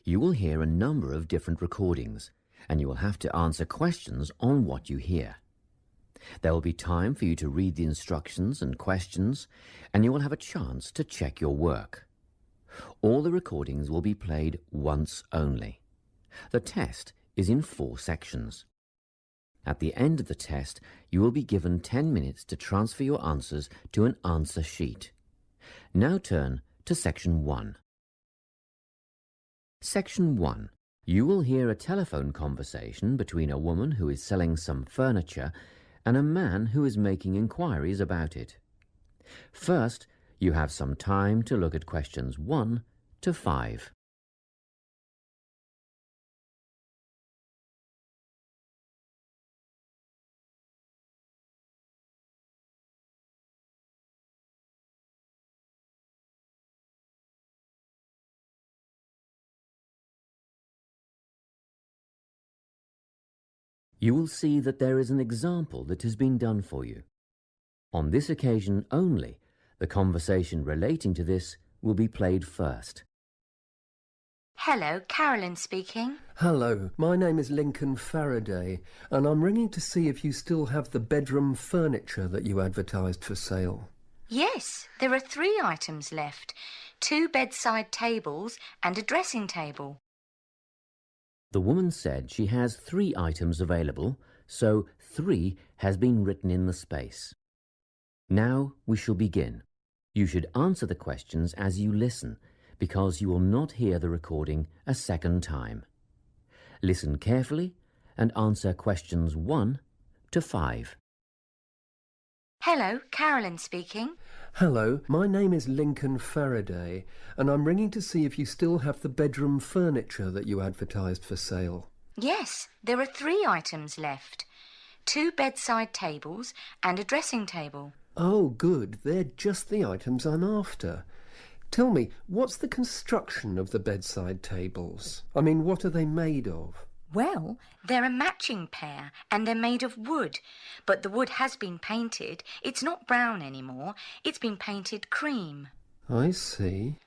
You will hear a number of different recordings, and you will have to answer questions on what you hear. There will be time for you to read the instructions and questions, and you will have a chance to check your work. All the recordings will be played once only. The test is in 4 sections. At the end of the test, you will be given 10 minutes to transfer your answers to an answer sheet. Now turn to Section 1. Section 1. You will hear a telephone conversation between a woman who is selling some furniture and a man who is making inquiries about it. First, you have some time to look at questions 1 to 5. You will see that there is an example that has been done for you. On this occasion only, the conversation relating to this will be played first. Hello, Carolyn speaking. Hello, my name is Lincoln Faraday, and I'm ringing to see if you still have the bedroom furniture that you advertised for sale. Yes, there are 3 items left. 2 bedside tables and a dressing table. The woman said she has 3 items available, so 3 has been written in the space. Now we shall begin. You should answer the questions as you listen, because you will not hear the recording a second time. Listen carefully and answer questions 1 to 5. Hello, Carolyn speaking. Hello, my name is Lincoln Faraday, and I'm ringing to see if you still have the bedroom furniture that you advertised for sale. Yes, there are 3 items left. 2 bedside tables and a dressing table. Oh, good. They're just the items I'm after. Tell me, what's the construction of the bedside tables? I mean, what are they made of? Well, they're a matching pair and they're made of wood. But the wood has been painted. It's not brown anymore. It's been painted cream. I see.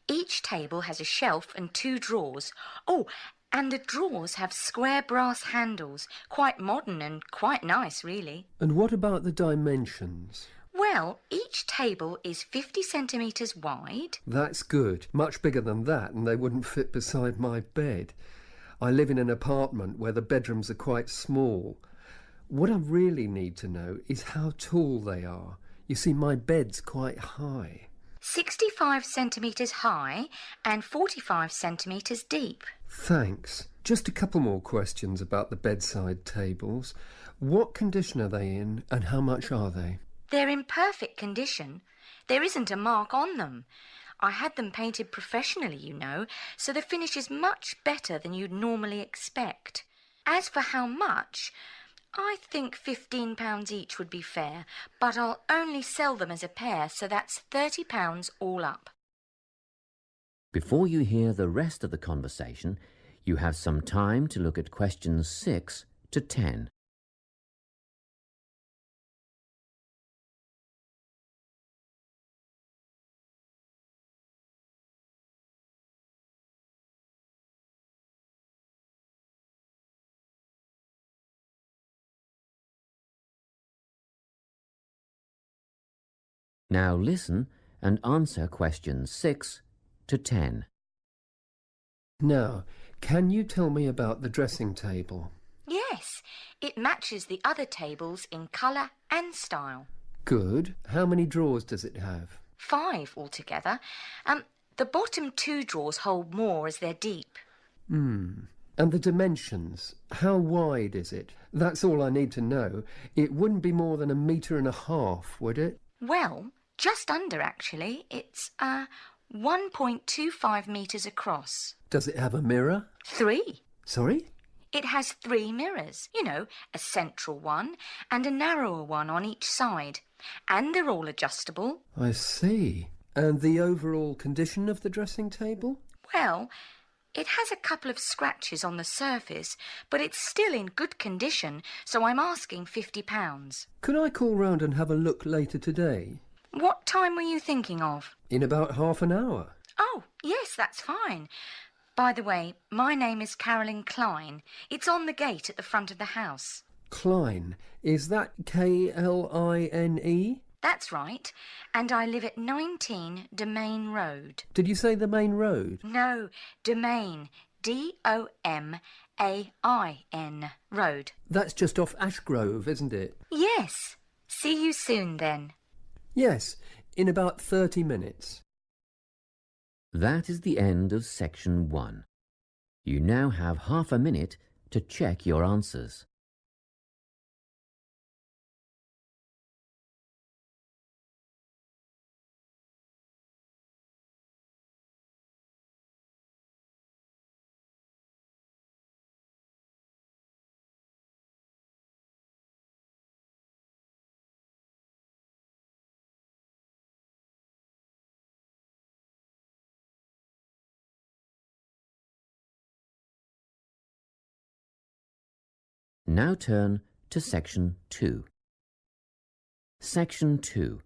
Each table has a shelf and 2 drawers. Oh, and the drawers have square brass handles. Quite modern and quite nice, really. And what about the dimensions? Well, each table is 50 centimetres wide. That's good. Much bigger than that, and they wouldn't fit beside my bed. I live in an apartment where the bedrooms are quite small. What I really need to know is how tall they are. You see, my bed's quite high. 65 centimetres high and 45 centimetres deep. Thanks. Just a couple more questions about the bedside tables. What condition are they in and how much are they? They're in perfect condition. There isn't a mark on them. I had them painted professionally, you know, so the finish is much better than you'd normally expect. As for how much, I think £15 each would be fair, but I'll only sell them as a pair, so that's £30 all up. Before you hear the rest of the conversation, you have some time to look at questions 6 to 10. Now listen and answer questions 6 to 10. Now, can you tell me about the dressing table? Yes, it matches the other tables in colour and style. Good. How many drawers does it have? 5 altogether. The bottom 2 drawers hold more as they're deep. And the dimensions? How wide is it? That's all I need to know. It wouldn't be more than 1.5 meters, would it? Well, just under actually. It's 1.25 metres across. Does it have a mirror? 3. Sorry? It has 3 mirrors, you know, a central one and a narrower one on each side. And they're all adjustable. I see. And the overall condition of the dressing table? Well, it has a couple of scratches on the surface, but it's still in good condition, so I'm asking £50. Could I call round and have a look later today? What time were you thinking of? In about half an hour. Oh, yes, that's fine. By the way, my name is Carolyn Klein. It's on the gate at the front of the house. Klein. Is that Kline? That's right. And I live at 19 Domain Road. Did you say the main road? No, Domain. Domain Road. That's just off Ashgrove, isn't it? Yes. See you soon then. Yes, in about 30 minutes. That is the end of section 1. You now have half a minute to check your answers. Now turn to section 2. Section 2.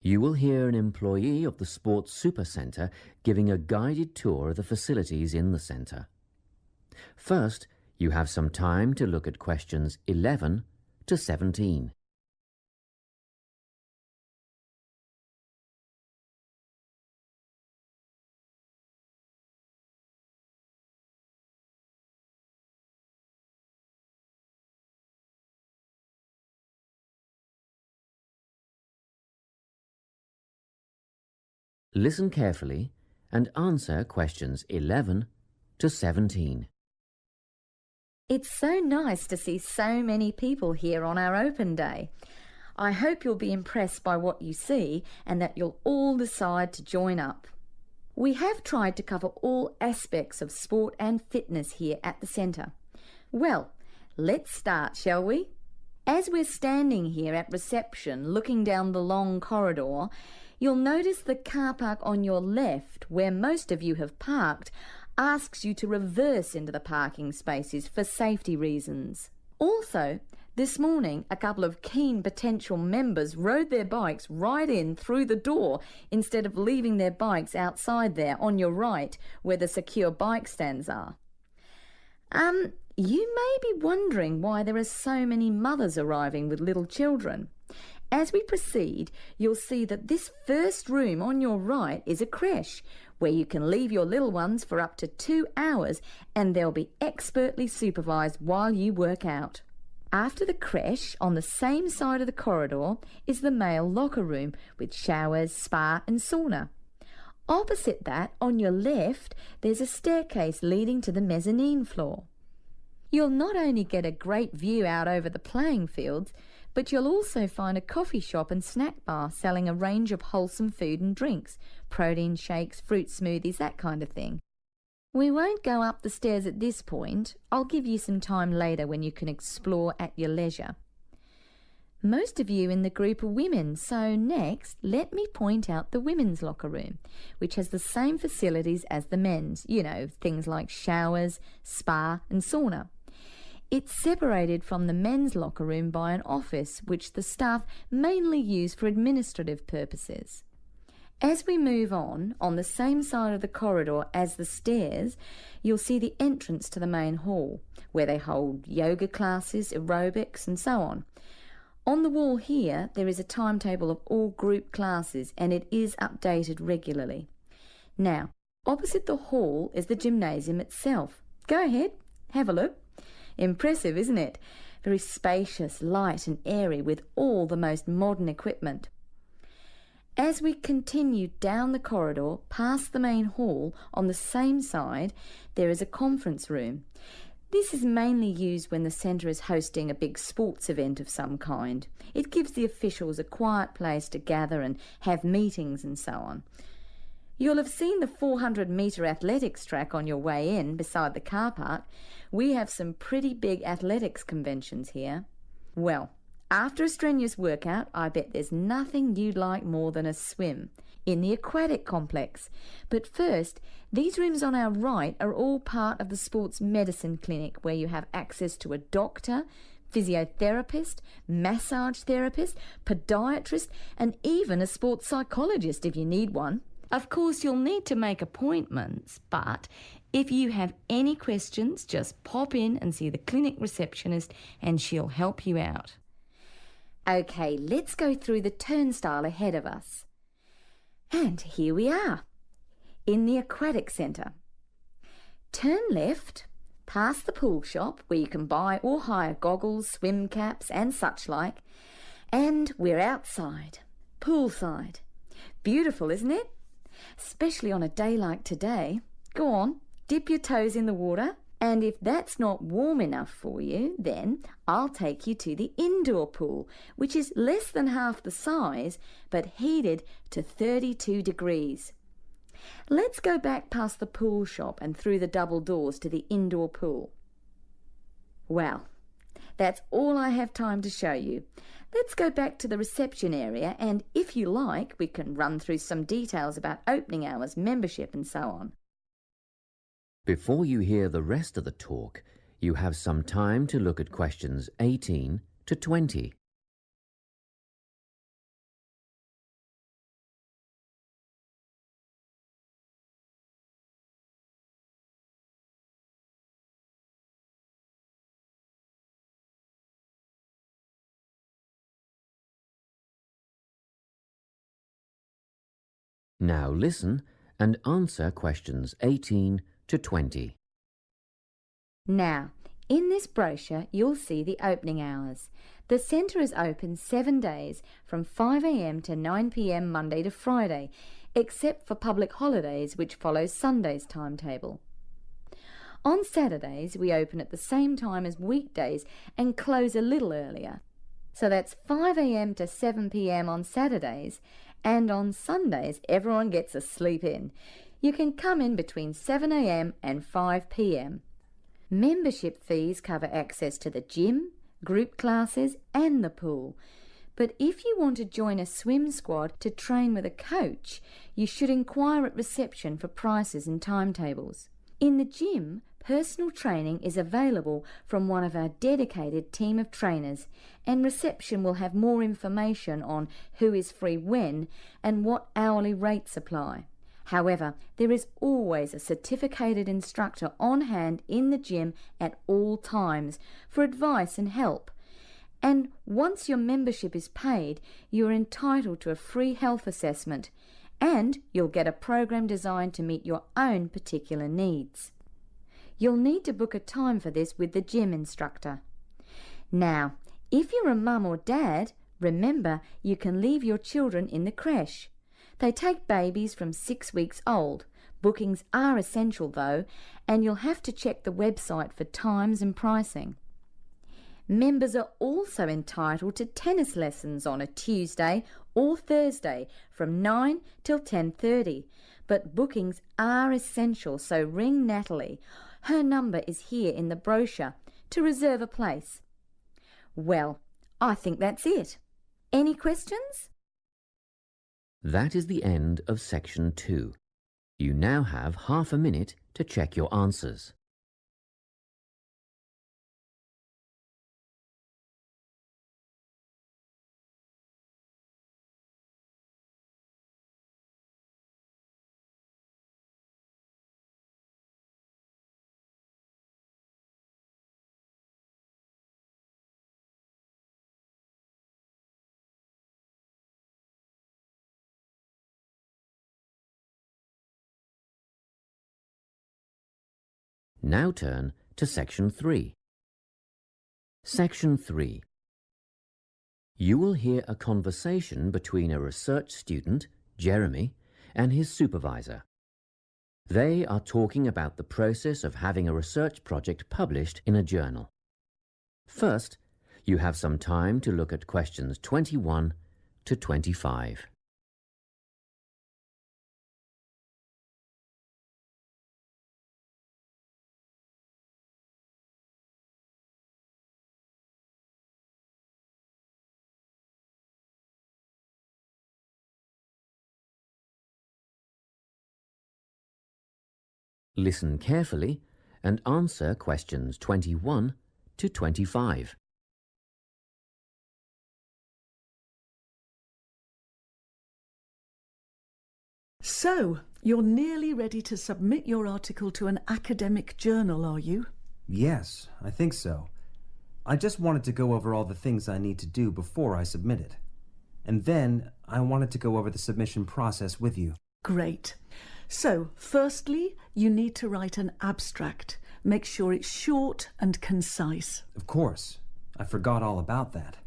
You will hear an employee of the Sports Super Centre giving a guided tour of the facilities in the centre. First, you have some time to look at questions 11 to 17. Listen carefully and answer questions 11 to 17. It's so nice to see so many people here on our open day. I hope you'll be impressed by what you see and that you'll all decide to join up. We have tried to cover all aspects of sport and fitness here at the centre. Well, let's start, shall we? As we're standing here at reception looking down the long corridor, you'll notice the car park on your left, where most of you have parked, asks you to reverse into the parking spaces for safety reasons. Also, this morning, a couple of keen potential members rode their bikes right in through the door instead of leaving their bikes outside there on your right, where the secure bike stands are. You may be wondering why there are so many mothers arriving with little children. As we proceed, you'll see that this first room on your right is a creche, where you can leave your little ones for up to 2 hours and they'll be expertly supervised while you work out. After the creche, on the same side of the corridor, is the male locker room with showers, spa and sauna. Opposite that, on your left, there's a staircase leading to the mezzanine floor. You'll not only get a great view out over the playing fields, but you'll also find a coffee shop and snack bar selling a range of wholesome food and drinks, protein shakes, fruit smoothies, that kind of thing. We won't go up the stairs at this point. I'll give you some time later when you can explore at your leisure. Most of you in the group are women, so next let me point out the women's locker room, which has the same facilities as the men's, things like showers, spa and sauna. It's separated from the men's locker room by an office which the staff mainly use for administrative purposes. As we move on the same side of the corridor as the stairs, you'll see the entrance to the main hall, where they hold yoga classes, aerobics and so on. On the wall here, there is a timetable of all group classes and it is updated regularly. Now, opposite the hall is the gymnasium itself. Go ahead, have a look. Impressive, isn't it? Very spacious, light and airy with all the most modern equipment. As we continue down the corridor past the main hall, on the same side there is a conference room. This is mainly used when the centre is hosting a big sports event of some kind. It gives the officials a quiet place to gather and have meetings and so on. You'll have seen the 400-metre athletics track on your way in beside the car park. We have some pretty big athletics conventions here. Well, after a strenuous workout, I bet there's nothing you'd like more than a swim in the aquatic complex. But first, these rooms on our right are all part of the sports medicine clinic, where you have access to a doctor, physiotherapist, massage therapist, podiatrist and even a sports psychologist if you need one. Of course, you'll need to make appointments, but if you have any questions, just pop in and see the clinic receptionist and she'll help you out. Okay, let's go through the turnstile ahead of us. And here we are, in the aquatic centre. Turn left, past the pool shop where you can buy or hire goggles, swim caps and such like, and we're outside, poolside. Beautiful, isn't it? Especially on a day like today. Go on, dip your toes in the water, and if that's not warm enough for you, then I'll take you to the indoor pool, which is less than half the size, but heated to 32 degrees. Let's go back past the pool shop and through the double doors to the indoor pool. Well, that's all I have time to show you. Let's go back to the reception area, and if you like, we can run through some details about opening hours, membership and so on. Before you hear the rest of the talk, you have some time to look at questions 18 to 20. Now listen and answer questions 18 to 20. Now, in this brochure, you'll see the opening hours. The centre is open 7 days from 5 a.m. to 9 p.m. Monday to Friday, except for public holidays, which follows Sunday's timetable. On Saturdays, we open at the same time as weekdays and close a little earlier. So that's 5 a.m. to 7 p.m. on Saturdays, and on Sundays everyone gets a sleep in. You can come in between 7 a.m. and 5 p.m. Membership fees cover access to the gym, group classes and the pool. But if you want to join a swim squad to train with a coach, you should inquire at reception for prices and timetables. In the gym, personal training is available from one of our dedicated team of trainers, and reception will have more information on who is free when and what hourly rates apply. However, there is always a certificated instructor on hand in the gym at all times for advice and help. And once your membership is paid, you are entitled to a free health assessment, and you'll get a program designed to meet your own particular needs. You'll need to book a time for this with the gym instructor. Now, if you're a mum or dad, remember you can leave your children in the creche. They take babies from 6 weeks old. Bookings are essential though, and you'll have to check the website for times and pricing. Members are also entitled to tennis lessons on a Tuesday or Thursday from 9 till 10:30, but bookings are essential, so ring Natalie. Her number is here in the brochure to reserve a place. Well, I think that's it. Any questions? That is the end of section 2. You now have half a minute to check your answers. Now turn to section 3. Section 3. You will hear a conversation between a research student, Jeremy, and his supervisor. They are talking about the process of having a research project published in a journal. First, you have some time to look at questions 21 to 25. Listen carefully and answer questions 21 to 25. So, you're nearly ready to submit your article to an academic journal, are you? Yes, I think so. I just wanted to go over all the things I need to do before I submit it. And then I wanted to go over the submission process with you. Great. So, firstly, you need to write an abstract. Make sure it's short and concise. Of course. I forgot all about that.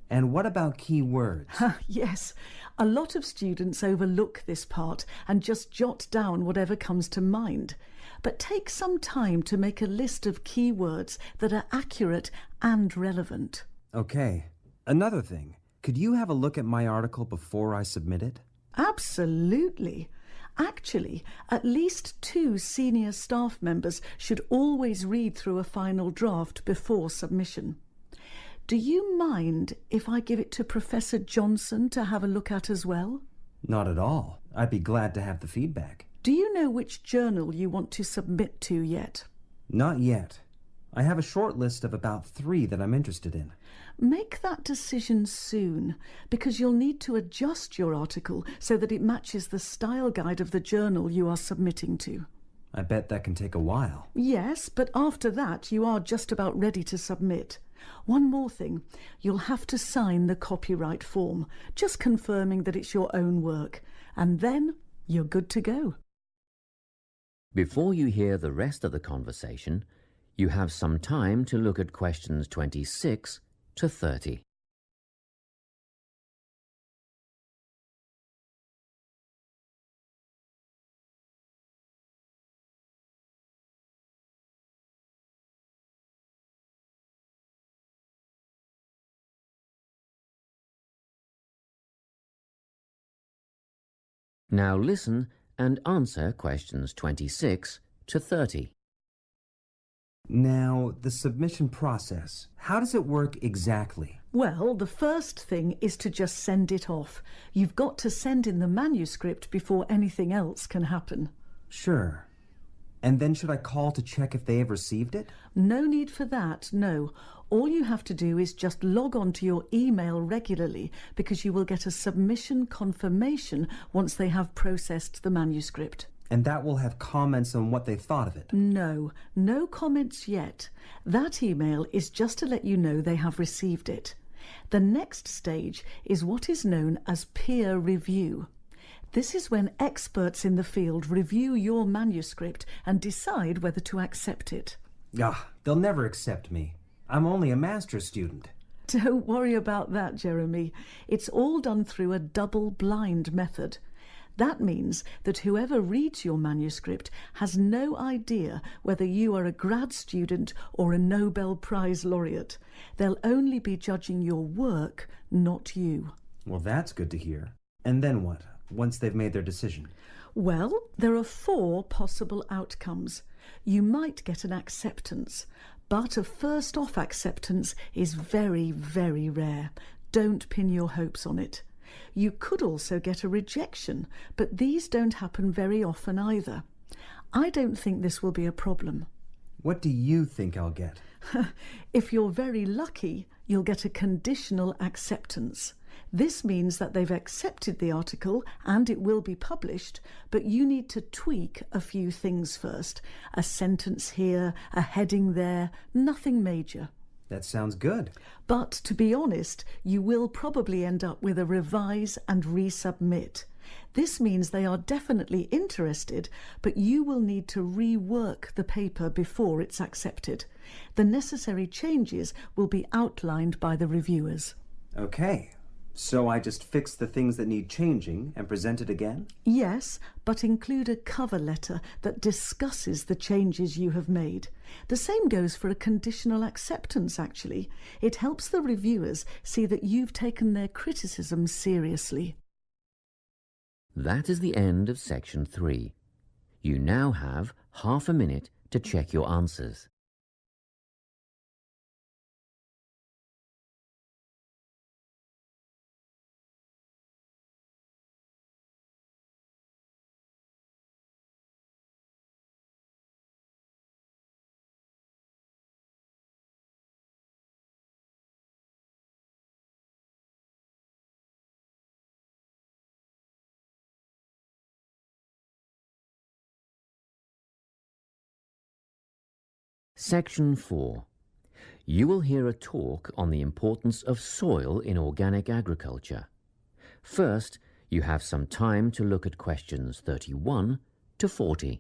And what about key words? Yes, a lot of students overlook this part and just jot down whatever comes to mind. But take some time to make a list of keywords that are accurate and relevant. Okay. Another thing. Could you have a look at my article before I submit it? Absolutely. Actually, at least 2 senior staff members should always read through a final draft before submission. Do you mind if I give it to Professor Johnson to have a look at as well? Not at all. I'd be glad to have the feedback. Do you know which journal you want to submit to yet? Not yet. I have a short list of about 3 that I'm interested in. Make that decision soon, because you'll need to adjust your article so that it matches the style guide of the journal you are submitting to. I bet that can take a while. Yes, but after that you are just about ready to submit. One more thing, you'll have to sign the copyright form, just confirming that it's your own work, and then you're good to go. Before you hear the rest of the conversation, you have some time to look at questions 26 to 30. Now listen and answer questions 26 to 30. Now, the submission process. How does it work exactly? Well, the first thing is to just send it off. You've got to send in the manuscript before anything else can happen. Sure. And then should I call to check if they have received it? No need for that, no. All you have to do is just log on to your email regularly, because you will get a submission confirmation once they have processed the manuscript. And that will have comments on what they thought of it? No comments yet. That email is just to let you know they have received it. The next stage is what is known as peer review. This is when experts in the field review your manuscript and decide whether to accept it. They'll never accept me. I'm only a master's student. Don't worry about that, Jeremy. It's all done through a double-blind method. That means that whoever reads your manuscript has no idea whether you are a grad student or a Nobel Prize laureate. They'll only be judging your work, not you. Well, that's good to hear. And then what, once they've made their decision? Well, there are 4 possible outcomes. You might get an acceptance, but a first-off acceptance is very, very rare. Don't pin your hopes on it. You could also get a rejection, but these don't happen very often either. I don't think this will be a problem. What do you think I'll get? If you're very lucky, you'll get a conditional acceptance. This means that they've accepted the article and it will be published, but you need to tweak a few things first. A sentence here, a heading there, nothing major. That sounds good. But to be honest, you will probably end up with a revise and resubmit. This means they are definitely interested, but you will need to rework the paper before it's accepted. The necessary changes will be outlined by the reviewers. Okay. So I just fix the things that need changing and present it again? Yes, but include a cover letter that discusses the changes you have made. The same goes for a conditional acceptance, actually. It helps the reviewers see that you've taken their criticism seriously. That is the end of section 3. You now have half a minute to check your answers. Section 4. You will hear a talk on the importance of soil in organic agriculture. First, you have some time to look at questions 31 to 40.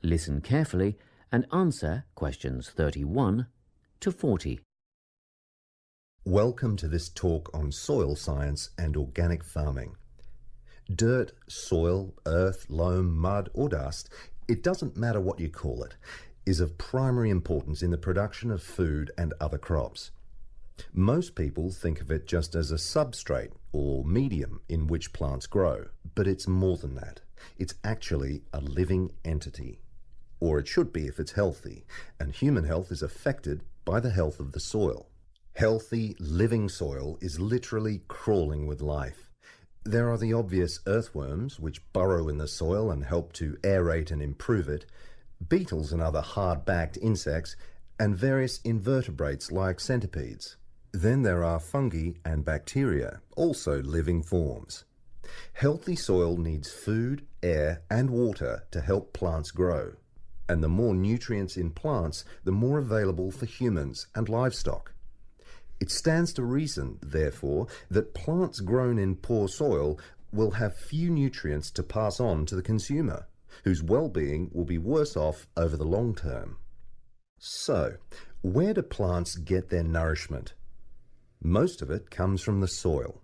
Listen carefully and answer questions 31 to 40. Welcome to this talk on soil science and organic farming. Dirt, soil, earth, loam, mud or dust, it doesn't matter what you call it, is of primary importance in the production of food and other crops. Most people think of it just as a substrate or medium in which plants grow, but it's more than that. It's actually a living entity. Or it should be if it's healthy, and human health is affected by the health of the soil. Healthy, living soil is literally crawling with life. There are the obvious earthworms, which burrow in the soil and help to aerate and improve it, beetles and other hard-backed insects, and various invertebrates like centipedes. Then there are fungi and bacteria, also living forms. Healthy soil needs food, air, and water to help plants grow. And the more nutrients in plants, the more available for humans and livestock. It stands to reason, therefore, that plants grown in poor soil will have few nutrients to pass on to the consumer, whose well-being will be worse off over the long term. So, where do plants get their nourishment? Most of it comes from the soil.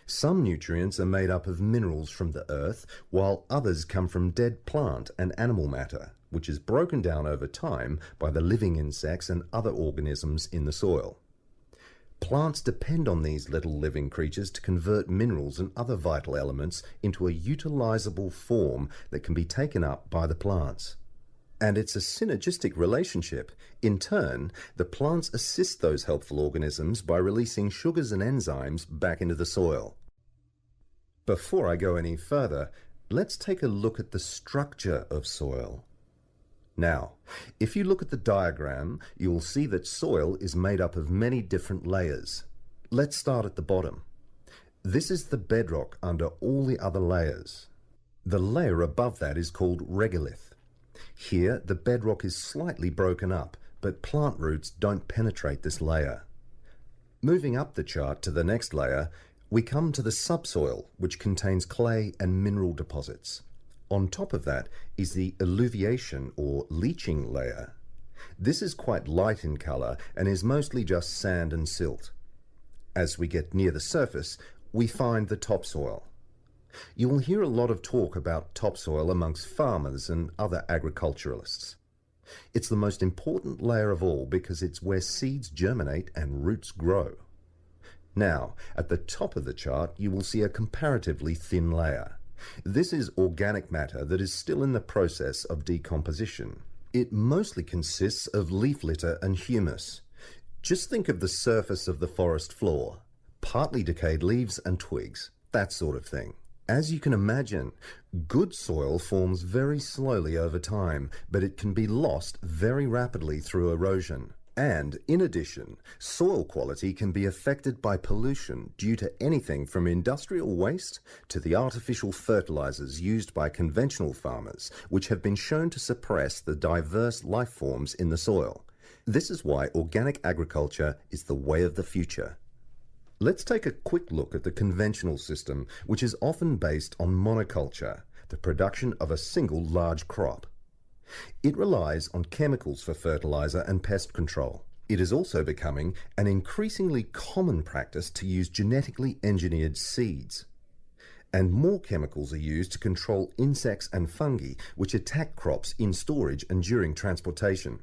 Some nutrients are made up of minerals from the earth, while others come from dead plant and animal matter, which is broken down over time by the living insects and other organisms in the soil. Plants depend on these little living creatures to convert minerals and other vital elements into a utilizable form that can be taken up by the plants. And it's a synergistic relationship. In turn, the plants assist those helpful organisms by releasing sugars and enzymes back into the soil. Before I go any further, let's take a look at the structure of soil. Now, if you look at the diagram, you will see that soil is made up of many different layers. Let's start at the bottom. This is the bedrock under all the other layers. The layer above that is called regolith. Here, the bedrock is slightly broken up, but plant roots don't penetrate this layer. Moving up the chart to the next layer, we come to the subsoil, which contains clay and mineral deposits. On top of that is the alluviation or leaching layer. This is quite light in color and is mostly just sand and silt. As we get near the surface, we find the topsoil. You will hear a lot of talk about topsoil amongst farmers and other agriculturalists. It's the most important layer of all because it's where seeds germinate and roots grow. Now, at the top of the chart, you will see a comparatively thin layer. This is organic matter that is still in the process of decomposition. It mostly consists of leaf litter and humus. Just think of the surface of the forest floor, partly decayed leaves and twigs, that sort of thing. As you can imagine, good soil forms very slowly over time, but it can be lost very rapidly through erosion. And, in addition, soil quality can be affected by pollution due to anything from industrial waste to the artificial fertilizers used by conventional farmers, which have been shown to suppress the diverse life forms in the soil. This is why organic agriculture is the way of the future. Let's take a quick look at the conventional system, which is often based on monoculture, the production of a single large crop. It relies on chemicals for fertilizer and pest control. It is also becoming an increasingly common practice to use genetically engineered seeds. And more chemicals are used to control insects and fungi, which attack crops in storage and during transportation.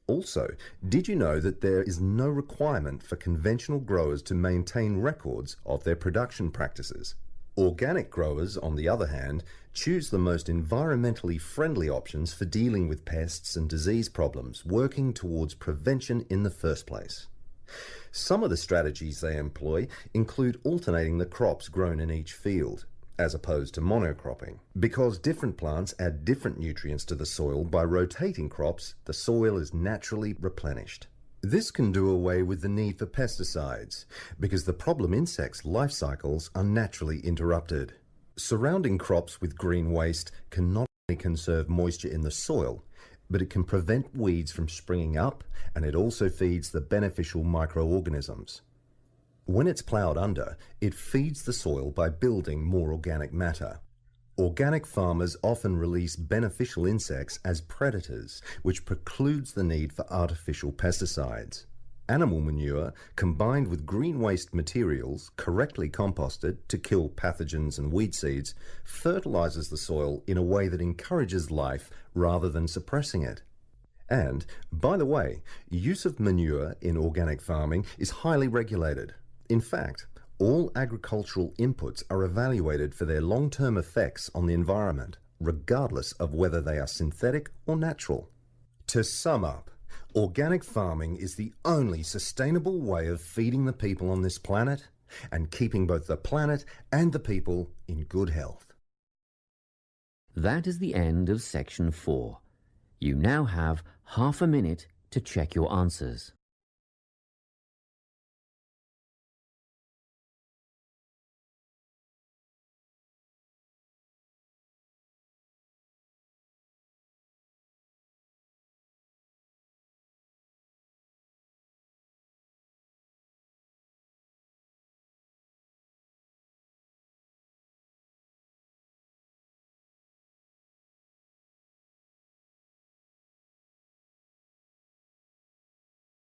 Also, did you know that there is no requirement for conventional growers to maintain records of their production practices? Organic growers, on the other hand, choose the most environmentally friendly options for dealing with pests and disease problems, working towards prevention in the first place. Some of the strategies they employ include alternating the crops grown in each field, as opposed to monocropping. Because different plants add different nutrients to the soil, by rotating crops, the soil is naturally replenished. This can do away with the need for pesticides, because the problem insects' life cycles are naturally interrupted. Surrounding crops with green waste can not only conserve moisture in the soil, but it can prevent weeds from springing up, and it also feeds the beneficial microorganisms. When it's ploughed under, it feeds the soil by building more organic matter. Organic farmers often release beneficial insects as predators, which precludes the need for artificial pesticides. Animal manure, combined with green waste materials, correctly composted to kill pathogens and weed seeds, fertilizes the soil in a way that encourages life rather than suppressing it. And, by the way, use of manure in organic farming is highly regulated. In fact, all agricultural inputs are evaluated for their long-term effects on the environment, regardless of whether they are synthetic or natural. To sum up, organic farming is the only sustainable way of feeding the people on this planet and keeping both the planet and the people in good health. That is the end of section 4. You now have half a minute to check your answers.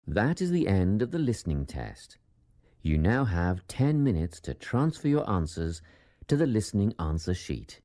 That is the end of the listening test. You now have 10 minutes to transfer your answers to the listening answer sheet.